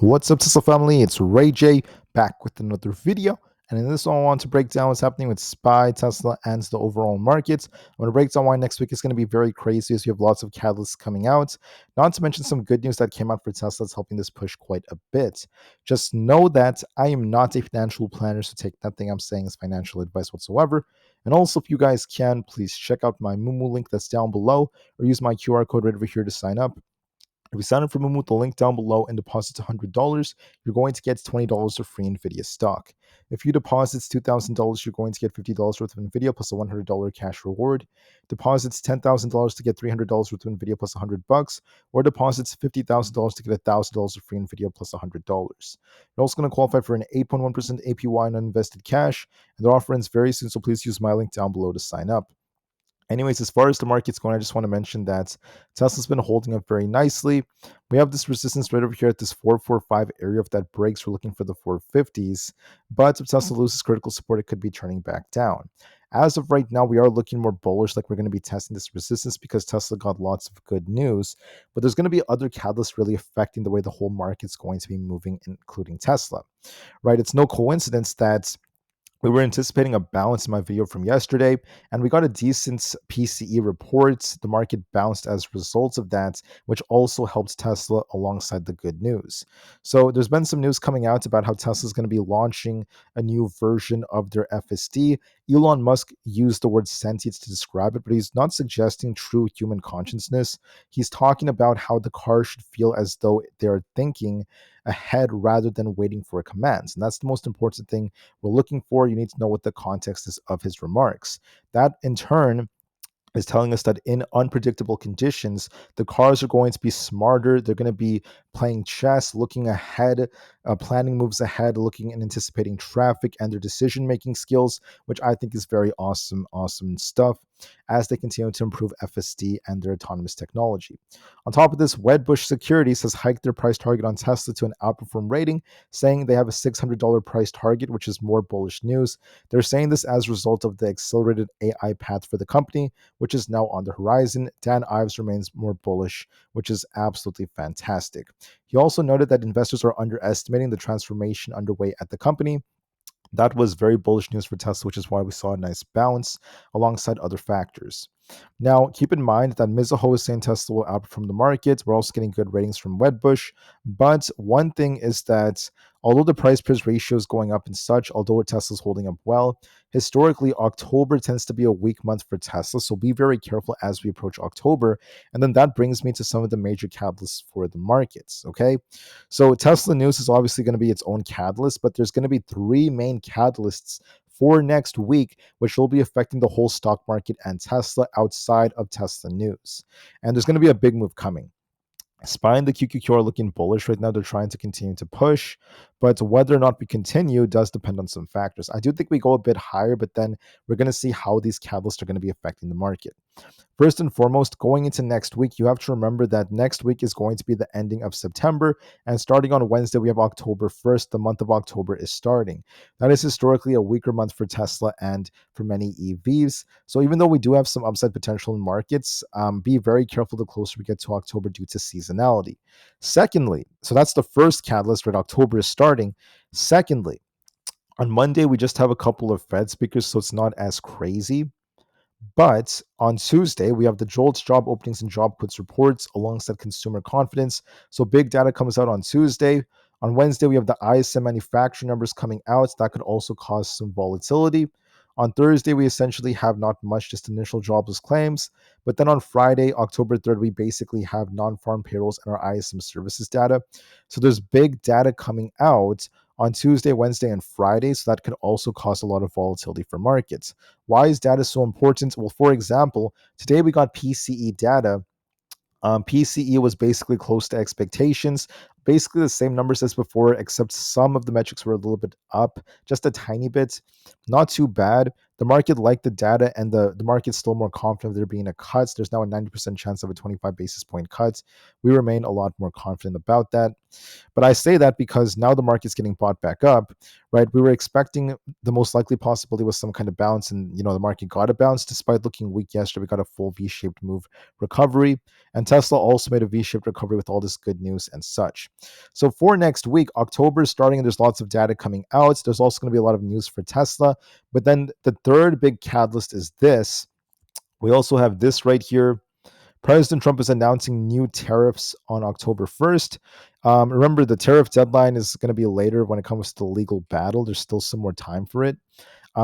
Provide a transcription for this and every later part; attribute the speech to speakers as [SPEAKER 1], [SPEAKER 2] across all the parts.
[SPEAKER 1] What's up, Tsla family? It's Ray J back with another video. And in this one, I want to break down what's happening with SPY, Tesla, and the overall markets. I'm going to break down why next week is going to be very crazy as we have lots of catalysts coming out. Not to mention some good news that came out for Tesla that's helping this push quite a bit. Just know that I am not a financial planner, so take nothing I'm saying as financial advice whatsoever. And also, if you guys can, please check out my Moomoo link that's down below or use my QR code right over here to sign up. If you sign up for Moomoo with the link down below and deposit $100, you're going to get $20 of free Nvidia stock. If you deposit $2,000, you're going to get $50 worth of Nvidia plus a $100 cash reward. Deposits $10,000 to get $300 worth of Nvidia plus $100, or deposits $50,000 to get $1,000 of free Nvidia plus $100. You're also going to qualify for an 8.1% APY on uninvested cash, and their offer ends very soon, so please use my link down below to sign up. Anyways, as far as the market's going, I just want to mention that Tesla's been holding up very nicely. We have this resistance right over here at this 445 area. If that breaks, we're looking for the 450s. But if Tesla loses critical support, it could be turning back down. As of right now, we are looking more bullish, like we're going to be testing this resistance because Tesla got lots of good news. But there's going to be other catalysts really affecting the way the whole market's going to be moving, including Tesla. Right? It's no coincidence that we were anticipating a bounce in my video from yesterday, and we got a decent PCE report. The market bounced as a result of that, which also helped Tesla alongside the good news. So there's been some news coming out about how Tesla is going to be launching a new version of their FSD. Elon Musk used the word sentient to describe it, but he's not suggesting true human consciousness. He's talking about how the car should feel as though they're thinking ahead rather than waiting for commands. And that's the most important thing we're looking for. You need to know what the context is of his remarks. That in turn is telling us that in unpredictable conditions, the cars are going to be smarter. They're going to be playing chess, looking ahead, planning moves ahead, looking and anticipating traffic and their decision making skills, which I think is very awesome stuff as they continue to improve FSD and their autonomous technology. On top of this, Wedbush Securities has hiked their price target on Tesla to an outperform rating, saying they have a $600 price target, which is more bullish news. They're saying this as a result of the accelerated AI path for the company, which is now on the horizon. Dan Ives remains more bullish, which is absolutely fantastic. He also noted that investors are underestimating the transformation underway at the company. That was very bullish news for Tesla, which is why we saw a nice bounce alongside other factors. Now, keep in mind that Mizuho is saying Tesla will outperform the market. We're also getting good ratings from Wedbush. But one thing is that although the price-price ratio is going up and such, although Tesla's holding up well, historically, October tends to be a weak month for Tesla. So be very careful as we approach October. And then that brings me to some of the major catalysts for the markets, okay? So Tesla news is obviously going to be its own catalyst, but there's going to be three main catalysts for next week, which will be affecting the whole stock market and Tesla outside of Tesla news. And there's going to be a big move coming. SPY and the QQQ are looking bullish right now. They're trying to continue to push, but whether or not we continue does depend on some factors. I do think we go a bit higher, but then we're going to see how these catalysts are going to be affecting the market. First and foremost, going into next week, you have to remember that next week is going to be the ending of September, and starting on Wednesday, we have October 1st. The month of October is starting. That is historically a weaker month for Tesla and for many EVs. So even though we do have some upside potential in markets, be very careful the closer we get to October due to seasonality. Secondly, so that's the first catalyst, right? October is starting. Secondly, on Monday, we just have a couple of Fed speakers, so it's not as crazy. But on Tuesday, we have the JOLTS job openings and job quits reports alongside consumer confidence. So big data comes out on Tuesday. On Wednesday, we have the ISM manufacturing numbers coming out. That could also cause some volatility. On Thursday, we essentially have not much, just initial jobless claims. But then on Friday, October 3rd, we basically have non-farm payrolls and our ISM services data. So there's big data coming out on Tuesday, Wednesday, and Friday. So that could also cause a lot of volatility for markets. Why is data so important? Well, for example, today we got PCE data. PCE was basically close to expectations, basically the same numbers as before, except some of the metrics were a little bit up, just a tiny bit. Not too bad. The market liked the data, and the market's still more confident of there being a cut. There's now a 90% chance of a 25 basis point cut. We remain a lot more confident about that. But I say that because now the market's getting bought back up, right? We were expecting the most likely possibility was some kind of bounce, and the market got a bounce despite looking weak yesterday. We got a full V-shaped move recovery, and Tesla also made a V-shaped recovery with all this good news and such. So for next week, October is starting, and there's lots of data coming out. There's also going to be a lot of news for Tesla. But then the third big catalyst is this. We also have this right here. President Trump is announcing new tariffs on October 1st. Remember, the tariff deadline is going to be later when it comes to the legal battle. There's still some more time for it.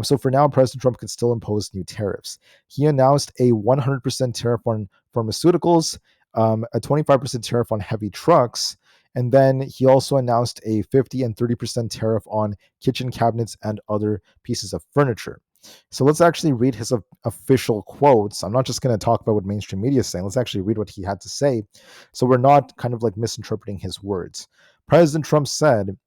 [SPEAKER 1] So for now, President Trump can still impose new tariffs. He announced a 100% tariff on pharmaceuticals, a 25% tariff on heavy trucks, and then he also announced a 50 and 30% tariff on kitchen cabinets and other pieces of furniture. So let's actually read his official quotes. I'm not just going to talk about what mainstream media is saying. Let's actually read what he had to say, so we're not kind of like misinterpreting his words. President Trump said,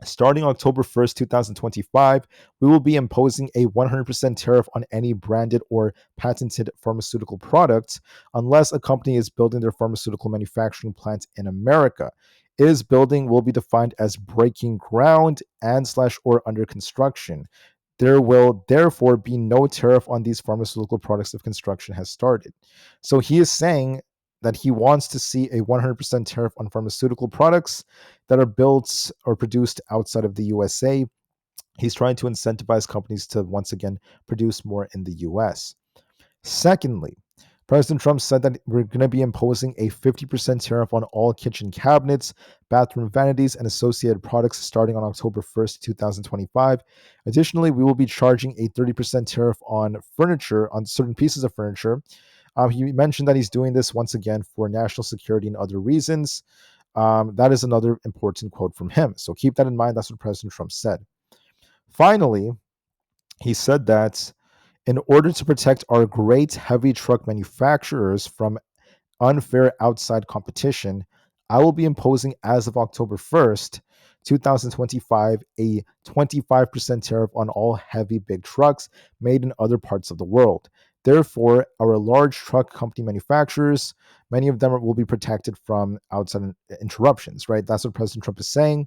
[SPEAKER 1] starting October 1st, 2025, we will be imposing a 100% tariff on any branded or patented pharmaceutical products unless a company is building their pharmaceutical manufacturing plant in America. Is building will be defined as breaking ground and/or under construction. There will therefore be no tariff on these pharmaceutical products if construction has started. So he is saying that he wants to see a 100% tariff on pharmaceutical products that are built or produced outside of the USA. He's trying to incentivize companies to once again produce more in the US. Secondly, President Trump said that we're going to be imposing a 50% tariff on all kitchen cabinets, bathroom vanities, and associated products starting on October 1st, 2025. Additionally, we will be charging a 30% tariff on furniture, on certain pieces of furniture. He mentioned that he's doing this once again for national security and other reasons. That is another important quote from him. So keep that in mind. That's what President Trump said. Finally, he said that in order to protect our great heavy truck manufacturers from unfair outside competition, I will be imposing, as of October 1st, 2025, a 25% tariff on all heavy big trucks made in other parts of the world. Therefore, our large truck company manufacturers, many of them will be protected from outside interruptions, right? That's what President Trump is saying.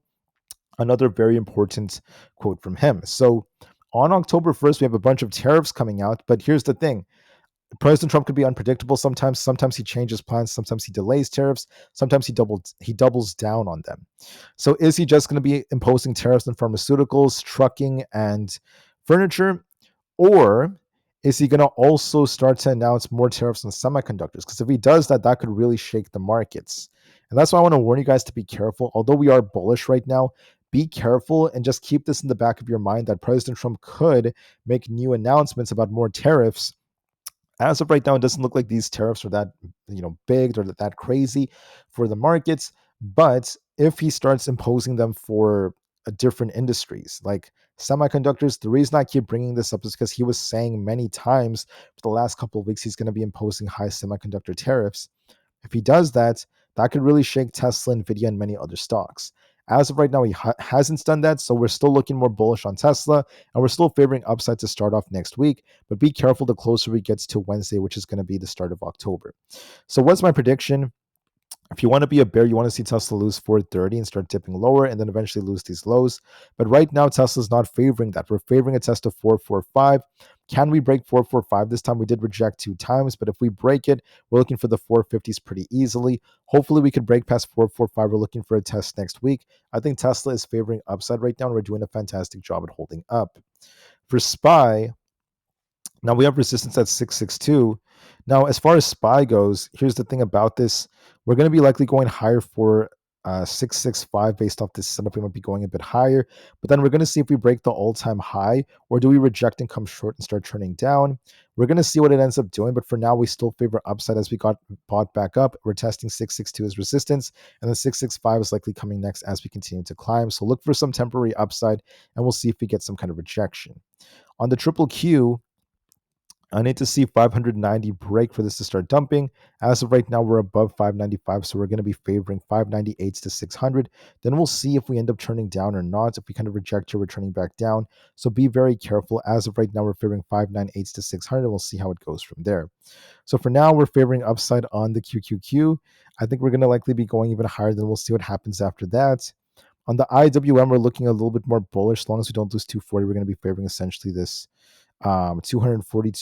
[SPEAKER 1] Another very important quote from him. So on October 1st, we have a bunch of tariffs coming out, but here's the thing. President Trump could be unpredictable sometimes. Sometimes he changes plans. Sometimes he delays tariffs. Sometimes he doubles down on them. So is he just going to be imposing tariffs on pharmaceuticals, trucking, and furniture? Or is he going to also start to announce more tariffs on semiconductors? Because if he does that, that could really shake the markets. And that's why I want to warn you guys to be careful. Although we are bullish right now, be careful and just keep this in the back of your mind that President Trump could make new announcements about more tariffs. As of right now, it doesn't look like these tariffs are that big or that crazy for the markets. But if he starts imposing them for different industries like semiconductors, the reason I keep bringing this up is because he was saying many times for the last couple of weeks he's going to be imposing high semiconductor tariffs. If he does that, that could really shake Tesla, Nvda, and many other stocks. As of right now, he hasn't done that, so we're still looking more bullish on Tesla, and we're still favoring upside to start off next week. But be careful the closer we get to Wednesday, which is going to be the start of October. So what's my prediction? If you want to be a bear, you want to see Tesla lose 430 and start dipping lower and then eventually lose these lows. But right now, Tesla's not favoring that. We're favoring a test of 445. Can we break 445 this time? We did reject 2 times, but if we break it, we're looking for the 450s pretty easily. Hopefully, we could break past 445. We're looking for a test next week. I think Tesla is favoring upside right now, and we're doing a fantastic job at holding up. For SPY, now we have resistance at 662. Now, as far as SPY goes, here's the thing about this. We're going to be likely going higher for 665 based off this setup. We might be going a bit higher, but then we're going to see if we break the all-time high or do we reject and come short and start turning down. We're going to see what it ends up doing, but for now, we still favor upside as we got bought back up. We're testing 662 as resistance, and then 665 is likely coming next as we continue to climb. So look for some temporary upside, and we'll see if we get some kind of rejection. On the triple Q, I need to see 590 break for this to start dumping. As of right now, we're above 595, so we're going to be favoring 598s to 600. Then we'll see if we end up turning down or not. If we kind of reject here, we're turning back down. So be very careful. As of right now, we're favoring 598s to 600, and we'll see how it goes from there. So for now, we're favoring upside on the QQQ. I think we're going to likely be going even higher, then we'll see what happens after that. On the IWM, we're looking a little bit more bullish. As long as we don't lose 240, we're going to be favoring essentially this 242.5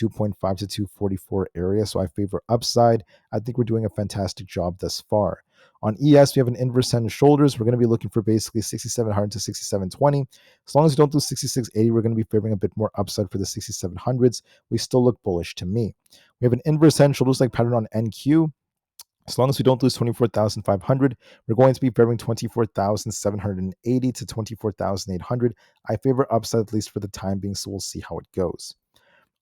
[SPEAKER 1] to 244 area. So I favor upside. I think we're doing a fantastic job thus far. On ES, we have an inverse head and shoulders. We're going to be looking for basically 6,700 to 6,720. As long as we don't do 6,680, we're going to be favoring a bit more upside for the 6,700s. We still look bullish to me. We have an inverse head and shoulders like pattern on NQ. As long as we don't lose 24,500, we're going to be favoring 24,780 to 24,800. I favor upside at least for the time being, so we'll see how it goes.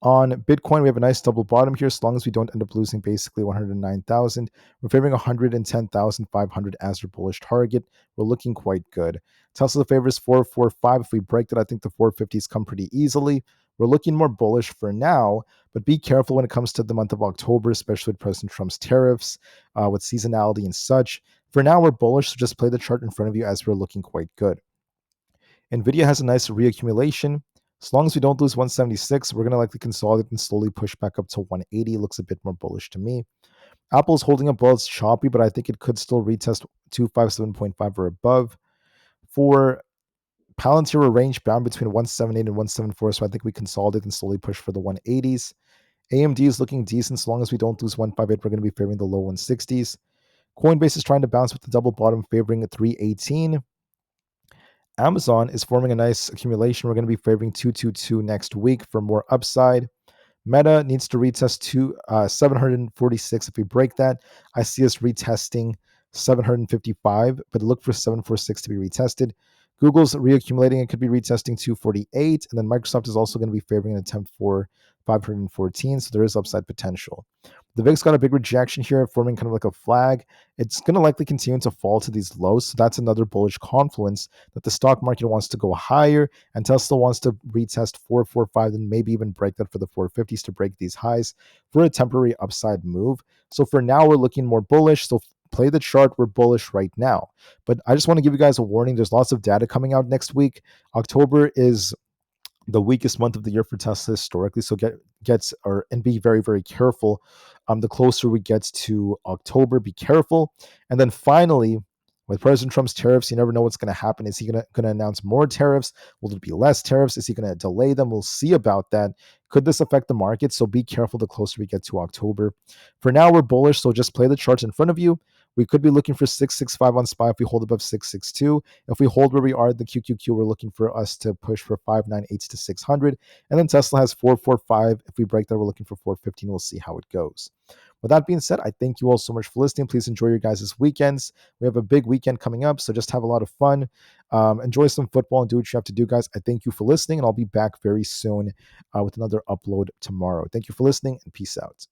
[SPEAKER 1] On Bitcoin, we have a nice double bottom here. As long as we don't end up losing basically 109,000, we're favoring 110,500 as our bullish target. We're looking quite good. Tesla favors 445. If we break that, I think the 450s come pretty easily. We're looking more bullish for now, but be careful when it comes to the month of October, especially with President Trump's tariffs, with seasonality and such. For now, we're bullish, so just play the chart in front of you as we're looking quite good. Nvidia has a nice reaccumulation. As long as we don't lose 176, we're going to likely consolidate and slowly push back up to 180. Looks a bit more bullish to me. Apple is holding up well. It's choppy, but I think it could still retest 257.5 or above. For Palantir, we're range bound between 178 and 174, so I think we consolidate and slowly push for the 180s. AMD is looking decent. As long as we don't lose 158, we're going to be favoring the low 160s. Coinbase is trying to bounce with the double bottom, favoring 318. Amazon is forming a nice accumulation. We're going to be favoring 222 next week for more upside. Meta needs to retest 746. If we break that, I see us retesting 755, but look for 746 to be retested. Google's reaccumulating. It could be retesting 248. And then Microsoft is also going to be favoring an attempt for 514. So there is upside potential. The VIX got a big rejection here, forming kind of like a flag. It's going to likely continue to fall to these lows. So that's another bullish confluence that the stock market wants to go higher, and Tesla wants to retest 445 and maybe even break that for the 450s to break these highs for a temporary upside move. So for now, we're looking more bullish. So play the chart. We're bullish right now. But I just want to give you guys a warning. There's lots of data coming out next week. October is the weakest month of the year for Tesla historically. So and be very, very careful. The closer we get to October, be careful. And then finally, with President Trump's tariffs, you never know what's going to happen. Is he going to announce more tariffs? Will there be less tariffs? Is he going to delay them? We'll see about that. Could this affect the market? So be careful the closer we get to October. For now, we're bullish, so just play the charts in front of you. We could be looking for 665 on SPY if we hold above 662. If we hold where we are at the QQQ, we're looking for us to push for 598 to 600. And then Tesla has 445. If we break that, we're looking for 415. We'll see how it goes. With that being said, I thank you all so much for listening. Please enjoy your guys' weekends. We have a big weekend coming up, so just have a lot of fun. Enjoy some football and do what you have to do, guys. I thank you for listening, and I'll be back very soon with another upload tomorrow. Thank you for listening, and peace out.